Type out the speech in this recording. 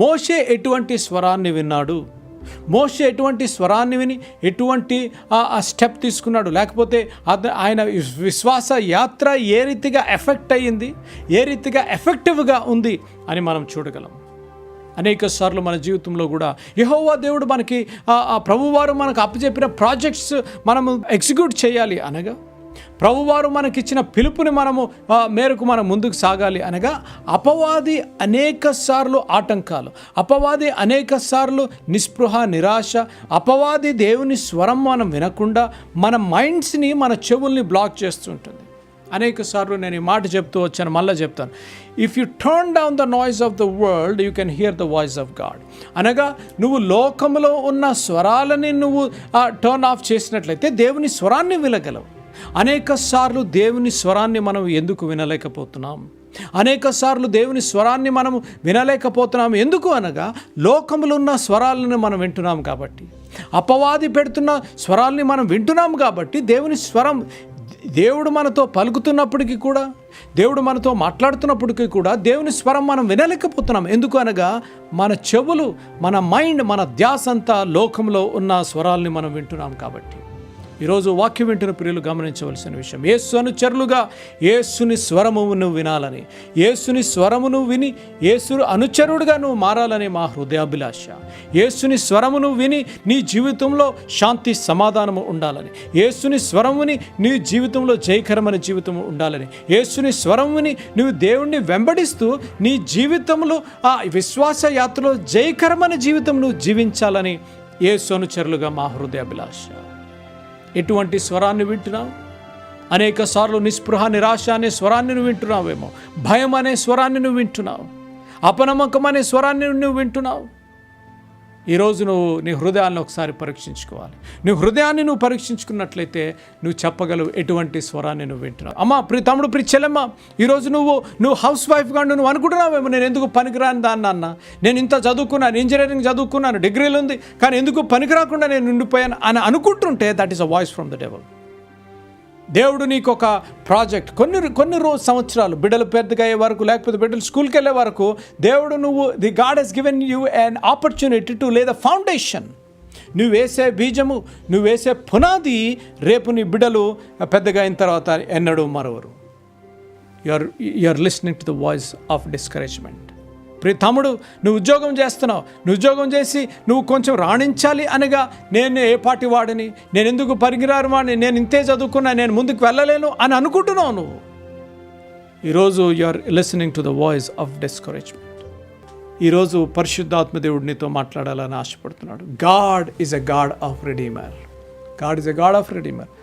మోషే ఎటువంటి స్వరాన్ని విన్నాడు, మోషే ఎటువంటి స్వరాన్ని విని ఎటువంటి ఆ స్టెప్ తీసుకున్నాడు, లేకపోతే ఆయన విశ్వాస యాత్ర ఏ రీతిగా ఎఫెక్ట్ అయ్యింది, ఏ రీతిగా ఎఫెక్టివ్గా ఉంది అని మనం చూడగలం. అనేక సార్లు మన జీవితంలో కూడా యెహోవా దేవుడు మనకి ప్రభువారు మనకు అప్పచెప్పిన ప్రాజెక్ట్స్ మనము ఎగ్జిక్యూట్ చేయాలి అనగా, ప్రభువారు మనకిచ్చిన పిలుపుని మనము మేరకు మనం ముందుకు సాగాలి అనగా, అపవాది అనేక సార్లు ఆటంకాలు, అపవాది అనేక సార్లు నిస్పృహ, నిరాశ, అపవాది దేవుని స్వరం మనం వినకుండా మన మైండ్స్ని, మన చెవుల్ని బ్లాక్ చేస్తుంటుంది. అనేక సార్లు నేను ఈ మాట చెప్తూ వచ్చాను, మళ్ళీ చెప్తాను. If U turn down the noise of the world you can hear the voice of God. అనగా నువ్వు లోకంలో ఉన్న స్వరాలని నువ్వు టర్న్ ఆఫ్ చేసినట్లయితే దేవుని స్వరాన్ని వినగలవు. అనేక సార్లు దేవుని స్వరాన్ని మనం ఎందుకు వినలేకపోతున్నాం? అనేక సార్లు దేవుని స్వరాన్ని మనము వినలేకపోతున్నాం ఎందుకు అనగా, లోకములో ఉన్న స్వరాలను మనం వింటున్నాం కాబట్టి, అపవాది పెడుతున్న స్వరాల్ని మనం వింటున్నాం కాబట్టి, దేవుని స్వరం, దేవుడు మనతో పలుకుతున్నప్పటికీ కూడా, దేవుడు మనతో మాట్లాడుతున్నప్పటికీ కూడా దేవుని స్వరం మనం వినలేకపోతున్నాం. ఎందుకు అనగా మన చెవులు, మన మైండ్, మన ధ్యాస అంతా లోకంలో ఉన్న స్వరాల్ని మనం వింటున్నాం కాబట్టి. ఈరోజు వాక్యం వింటున్న ప్రియులు గమనించవలసిన విషయం, యేసు అనుచరులుగా యేసుని స్వరమును వినాలని, యేసుని స్వరమును విని యేసు అనుచరుడుగా నువ్వు మారాలని మా హృదయాభిలాష. యేసుని స్వరమును విని నీ జీవితంలో శాంతి సమాధానము ఉండాలని, యేసుని స్వరముని నీ జీవితంలో జయకరమైన జీవితం ఉండాలని, యేసుని స్వరముని నువ్వు దేవుణ్ణి వెంబడిస్తూ నీ జీవితంలో ఆ విశ్వాస యాత్రలో జయకరమైన జీవితం నువ్వు జీవించాలని యేసు అనుచరులుగా మా హృదయాభిలాష. ఎటువంటి స్వరాన్ని వింటున్నావు? అనేక సార్లు నిస్పృహ, నిరాశ అనే స్వరాన్ని నువ్వు వింటున్నావేమో, భయం అనే స్వరాన్ని నువ్వు వింటున్నావు, అపనమ్మకం అనే స్వరాన్ని నువ్వు వింటున్నావు. ఈరోజు నువ్వు నీ హృదయాన్ని ఒకసారి పరీక్షించుకోవాలి. నీ హృదయాన్ని నువ్వు పరీక్షించుకున్నట్లయితే నువ్వు చెప్పగలవు ఎటువంటి స్వరాన్ని నువ్వు వింటున్నావు. అమ్మ, ప్రియ తమ్ముడు, ప్రియ చెల్లెమ్మ, ఈరోజు నువ్వు హౌస్ వైఫ్గా నువ్వు అనుకుంటున్నావేమో, నేను ఎందుకు పనికిరాని దాన్ని అన్న, నేను ఇంత చదువుకున్నాను, ఇంజనీరింగ్ చదువుకున్నాను, డిగ్రీలు ఉంది, కానీ ఎందుకు పనికిరాకుండా నేను ఉండిపోయాను అని అనుకుంటుంటే that is a voice from the devil. దేవుడు నీకు ఒక ప్రాజెక్ట్, కొన్ని సంవత్సరాలు బిడ్డలు పెద్దగా అయ్యే వరకు, లేకపోతే బిడ్డలు స్కూల్కి వెళ్ళే వరకు, దేవుడు the God has given you an opportunity to lay the foundation. నువ్వు వేసే బీజము, నువ్వు వేసే పునాది రేపు నీ బిడ్డలు పెద్దగా అయిన తర్వాత ఎన్నడూ మరవరు. You are listening to the voice of discouragement. ప్రియ తమ్ముడు, నువ్వు ఉద్యోగం చేస్తున్నావు, నువ్వు ఉద్యోగం చేసి నువ్వు కొంచెం రాణించాలి అనగా, నేను ఏ పార్టీ వాడిని, నేను ఎందుకు పరిగిరారు వాడిని, నేను ఇంతే చదువుకున్నా, నేను ముందుకు వెళ్ళలేను అని అనుకుంటున్నావు నువ్వు. ఈరోజు you are listening to the voice of discouragement. ఈరోజు పరిశుద్ధాత్మ దేవుడు నీతో మాట్లాడాలని ఆశపడుతున్నాడు. God is a God of redeemer. God is a God of redeemer.